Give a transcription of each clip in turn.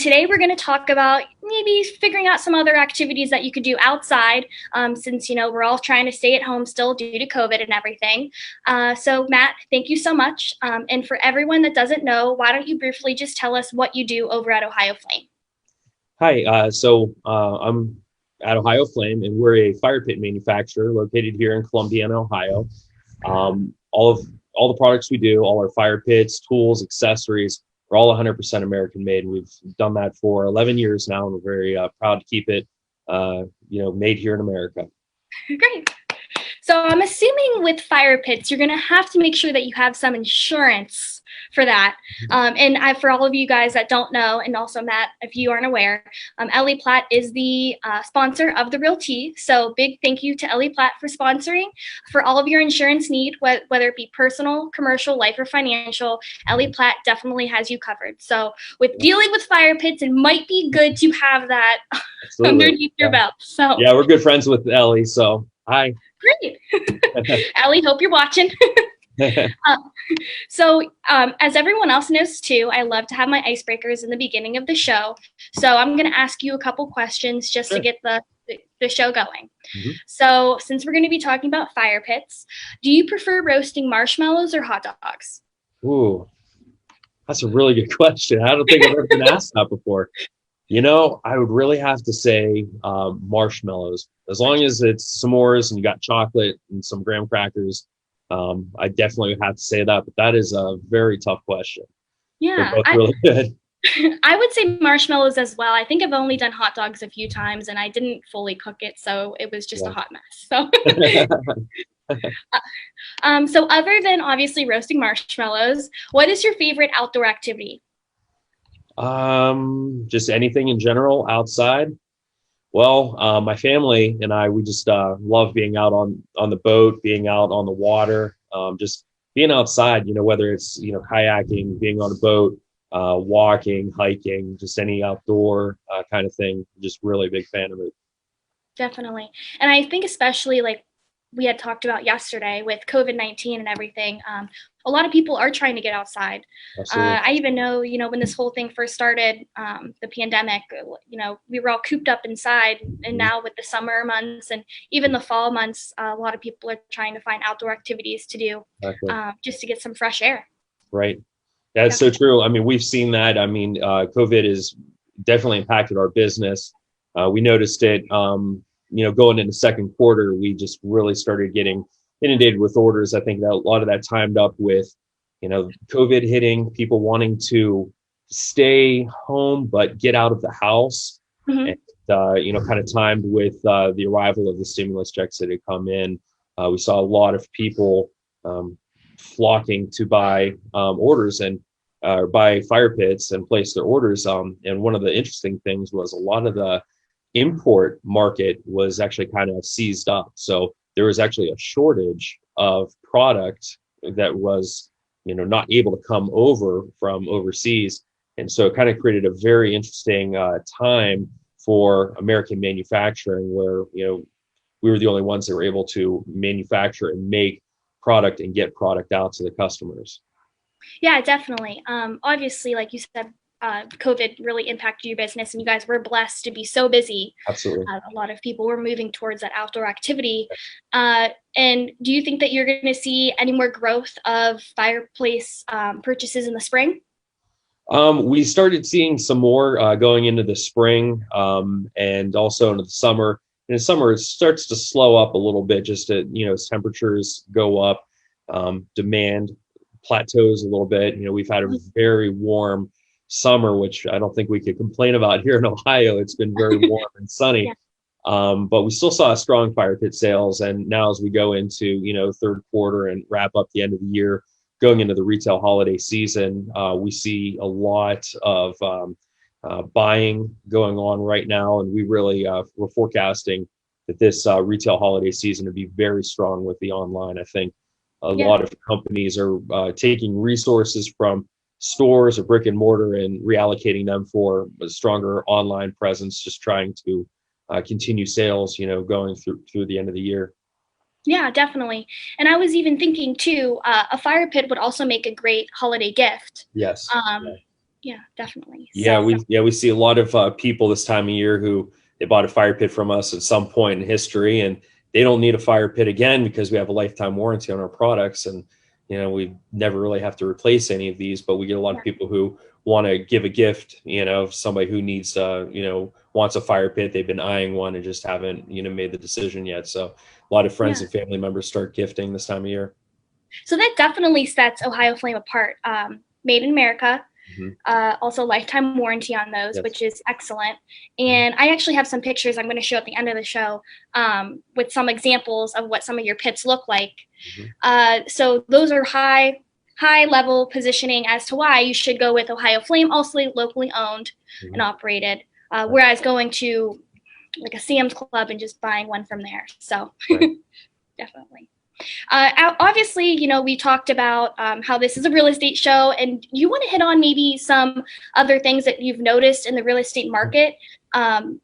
today we're going to talk about maybe figuring out some other activities that you could do outside, since, we're all trying to stay at home still due to COVID and everything. So Matt, thank you so much. And for everyone that doesn't know, why don't you briefly just tell us what you do over at Ohio Flame? Hi, I'm at Ohio Flame, and we're a fire pit manufacturer located here in Columbiana, Ohio. All the products we do, all our fire pits, tools, accessories, are all 100% American made. We've done that for 11 years now, and we're very proud to keep it, made here in America. Great. So I'm assuming with fire pits, you're going to have to make sure that you have some insurance for that. For all of you guys that don't know, and also Matt, if you aren't aware, Ellie Platt is the sponsor of The Real Tea. So big thank you to Ellie Platt for sponsoring. For all of your insurance need, whether it be personal, commercial, life, or financial, Ellie Platt definitely has you covered. So with dealing with fire pits, it might be good to have that underneath your belt. So yeah, we're good friends with Ellie. So hi. Great. Ellie, hope you're watching. As everyone else knows too, I love to have my icebreakers in the beginning of the show. So I'm going to ask you a couple questions just to get the show going. Mm-hmm. So since we're going to be talking about fire pits, do you prefer roasting marshmallows or hot dogs? Ooh, that's a really good question. I don't think I've ever been asked that before. I would really have to say marshmallows. As long as it's s'mores and you got chocolate and some graham crackers, I definitely would have to say that. But that is a very tough question. Yeah, they're both really good. I would say marshmallows as well. I think I've only done hot dogs a few times, and I didn't fully cook it, so it was just a hot mess. So. So other than obviously roasting marshmallows, what is your favorite outdoor activity? Just anything in general outside. Well, my family and I, we just love being out on the boat, being out on the water, just being outside, whether it's, kayaking, being on a boat, walking, hiking, just any outdoor kind of thing. Just really a big fan of it. Definitely. And I think especially like we had talked about yesterday with COVID-19 and everything, a lot of people are trying to get outside. I even know, when this whole thing first started, the pandemic, we were all cooped up inside. And now with the summer months and even the fall months, a lot of people are trying to find outdoor activities to do just to get some fresh air. Right. That's so true. I mean, we've seen that. COVID has definitely impacted our business. We noticed it, going into second quarter, we just really started getting inundated with orders. I think that a lot of that timed up with, COVID hitting, people wanting to stay home but get out of the house. Mm-hmm. And, kind of timed with the arrival of the stimulus checks that had come in. We saw a lot of people flocking to buy orders and buy fire pits and place their orders. And one of the interesting things was a lot of the import market was actually kind of seized up. So there was actually a shortage of product that was, not able to come over from overseas. And so it kind of created a very interesting time for American manufacturing where, we were the only ones that were able to manufacture and make product and get product out to the customers. Yeah, definitely. Obviously, like you said, COVID really impacted your business, and you guys were blessed to be so busy. Absolutely. A lot of people were moving towards that outdoor activity. And do you think that you're going to see any more growth of fireplace purchases in the spring? We started seeing some more going into the spring and also into the summer. In the summer, it starts to slow up a little bit just as temperatures go up, demand plateaus a little bit. We've had a very warm summer, which I don't think we could complain about here in Ohio. It's been very warm and sunny, but we still saw strong fire pit sales. And now as we go into, third quarter and wrap up the end of the year, going into the retail holiday season, we see a lot of buying going on right now. And we really, we're forecasting that this retail holiday season to be very strong with the online. I think a lot of companies are taking resources from stores or brick and mortar and reallocating them for a stronger online presence, just trying to continue sales, going through the end of the year. Yeah, definitely. And I was even thinking too, a fire pit would also make a great holiday gift. Yes. Yeah, definitely. Yeah, So, we see a lot of people this time of year who they bought a fire pit from us at some point in history, and they don't need a fire pit again because we have a lifetime warranty on our products, and we never really have to replace any of these. But we get a lot yeah, of people who want to give a gift, somebody who needs wants a fire pit. They've been eyeing one and just haven't made the decision yet. So a lot of friends yeah. and family members start gifting this time of year. So that definitely sets Ohio Flame apart. Made in America. Mhm. Also lifetime warranty on those, Yes. which is excellent. And I actually have some pictures I'm going to show at the end of the show with some examples of what some of your pits look like. Mhm. So those are high level positioning as to why you should go with Ohio Flame, also locally owned and Mhm. operated, whereas going to like a Sam's Club and just buying one from there. So Right. definitely. Obviously, we talked about how this is a real estate show, and you want to hit on maybe some other things that you've noticed in the real estate market,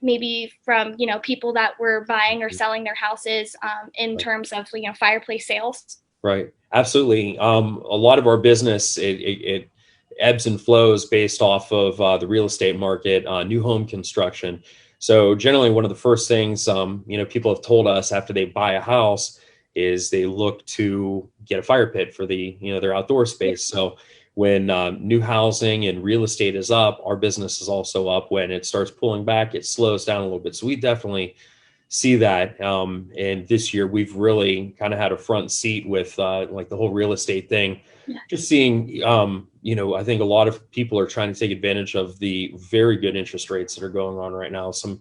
maybe from, people that were buying or selling their houses in terms of, fireplace sales. Right. Absolutely. A lot of our business, it ebbs and flows based off of the real estate market, new home construction. So generally, one of the first things, people have told us after they buy a house is they look to get a fire pit for their outdoor space. So when new housing and real estate is up, our business is also up. When it starts pulling back, it slows down a little bit. So we definitely see that. And this year we've really kind of had a front seat with like the whole real estate thing. Yeah. Just seeing, I think a lot of people are trying to take advantage of the very good interest rates that are going on right now. Some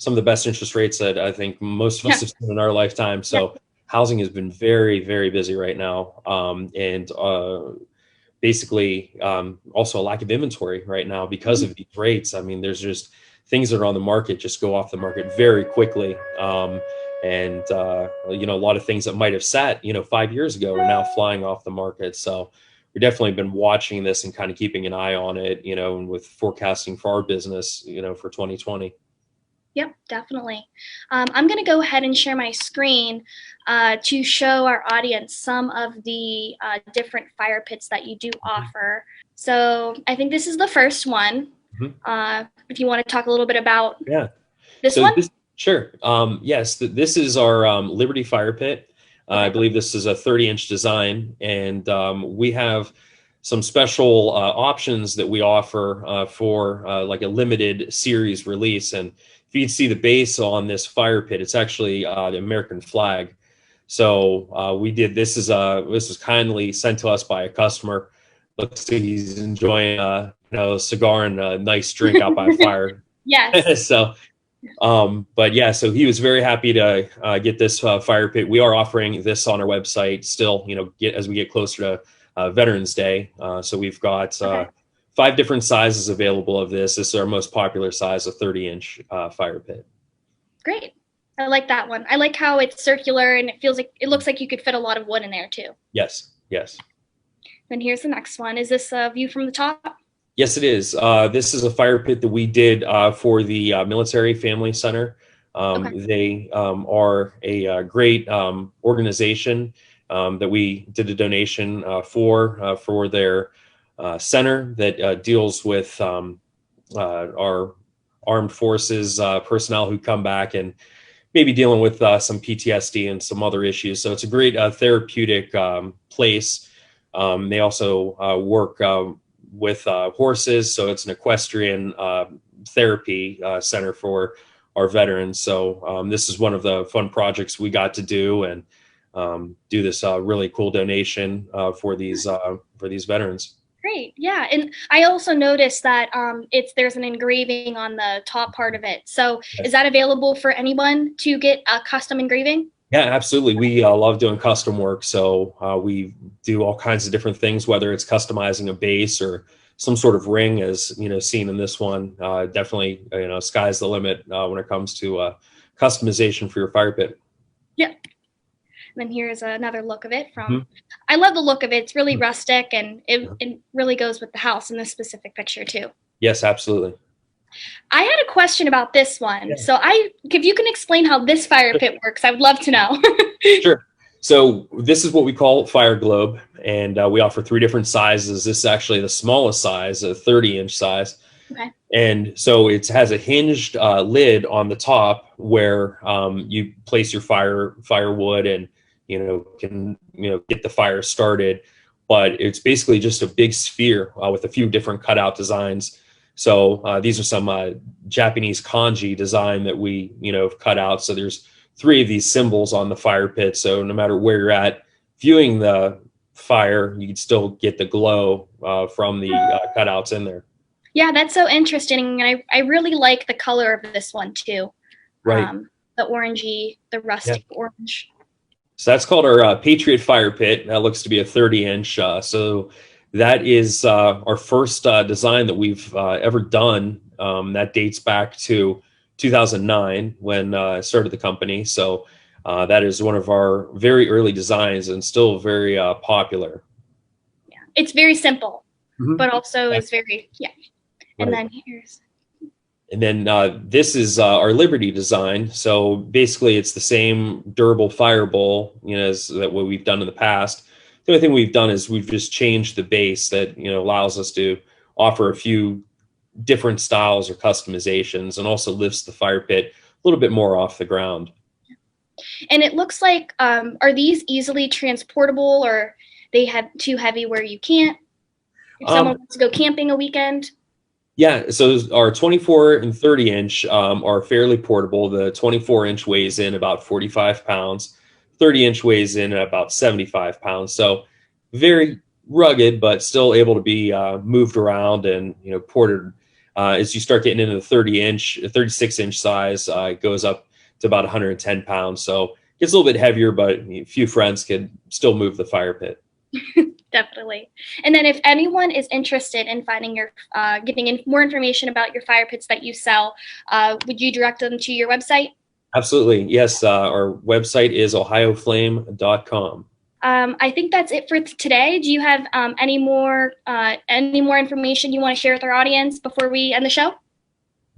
of the best interest rates that I think most of us have seen in our lifetime. So housing has been very, very busy right now. And basically also a lack of inventory right now because of these rates. I mean, there's just things that are on the market just go off the market very quickly. And a lot of things that might have sat, 5 years ago are now flying off the market. So we've definitely been watching this and kind of keeping an eye on it, and with forecasting for our business, for 2020. Yep, definitely. I'm going to go ahead and share my screen to show our audience some of the different fire pits that you do offer. So I think this is the first one. If you want to talk a little bit about this one. Sure. Yes, this is our Liberty Fire Pit. I believe this is a 30-inch design, and we have some special options that we offer for like a limited series release. And if you can see the base on this fire pit, it's actually the American flag. So we did this was kindly sent to us by a customer. Looks like he's enjoying a cigar and a nice drink out by a fire. Yes. So but yeah, so he was very happy to get this fire pit. We are offering this on our website still, as we get closer to Veterans Day. So we've got 5 different sizes available of this. This is our most popular size, a 30-inch fire pit. Great. I like that one. I like how it's circular and it looks like you could fit a lot of wood in there too. Yes. Then here's the next one. Is this a view from the top? Yes, it is. This is a fire pit that we did for the Military Family Center. They are a great organization that we did a donation for their center that deals with our armed forces personnel who come back and maybe dealing with some PTSD and some other issues. So it's a great therapeutic place. They also work with horses, so it's an equestrian therapy center for our veterans. So this is one of the fun projects we got to do, and do this really cool donation for these veterans. Great, yeah, and I also noticed that there's an engraving on the top part of it. So is that available for anyone to get a custom engraving? Yeah, absolutely. We love doing custom work. So we do all kinds of different things, whether it's customizing a base or some sort of ring, as seen in this one. Definitely, sky's the limit when it comes to customization for your fire pit. Yep. And then here's another look of it from. I love the look of it. It's really rustic, and it really goes with the house in this specific picture too. Yes, absolutely. I had a question about this one. So if you can explain how this fire pit works, I would love to know. Sure. So this is what we call Fire Globe, and we offer 3 different sizes. This is actually the smallest size, a 30-inch size. Okay. And so it has a hinged lid on the top where you place your firewood and can get the fire started. But it's basically just a big sphere with a few different cutout designs. So these are some Japanese kanji design that we have cut out. So there's 3 of these symbols on the fire pit. So no matter where you're at viewing the fire, you can still get the glow from the cutouts in there. Yeah, that's so interesting. And I really like the color of this one too. Right. The orangey, the rustic orange. So that's called our Patriot fire pit. That looks to be a 30-inch. So that is our first design that we've ever done. That dates back to 2009 when I started the company. So that is one of our very early designs and still very popular. Yeah, it's very simple, but also is very, And Right. then This is our Liberty design. So basically it's the same durable fire bowl, as that what we've done in the past. The only thing we've done is we've just changed the base that, allows us to offer a few different styles or customizations and also lifts the fire pit a little bit more off the ground. And it looks like, are these easily transportable, or they have too heavy where you can't? If someone wants to go camping a weekend? Yeah, so our 24 and 30 inch are fairly portable. The 24-inch weighs in about 45 pounds. 30-inch weighs in about 75 pounds. So very rugged, but still able to be moved around and ported. As you start getting into the 30-inch, 36-inch size, it goes up to about 110 pounds. So it gets a little bit heavier, but a few friends could still move the fire pit. Definitely. And then if anyone is interested in finding your, getting more information about your fire pits that you sell, would you direct them to your website? Absolutely. Yes. Our website is ohioflame.com. I think that's it for today. Do you have any more information you want to share with our audience before we end the show?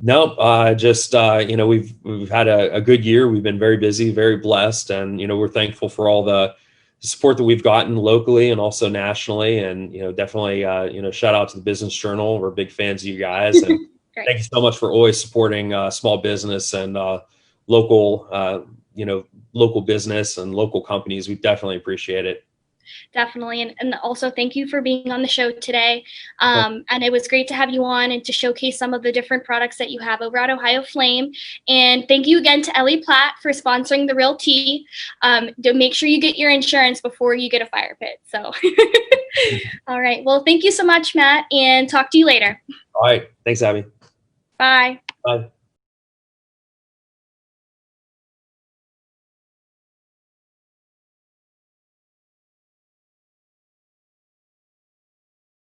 Nope. Just, we've had a good year. We've been very busy, very blessed. And, we're thankful for all the support that we've gotten locally and also nationally. And, definitely, shout out to the Business Journal. We're big fans of you guys. And thank you so much for always supporting small business and local, local business and local companies. We definitely appreciate it. Definitely. And also thank you for being on the show today. And it was great to have you on and to showcase some of the different products that you have over at Ohio Flame. And thank you again to Ellie Platt for sponsoring The Real Tea. To make sure you get your insurance before you get a fire pit. So, all right. Well, thank you so much, Matt, and talk to you later. All right. Thanks, Abby. Bye. Bye.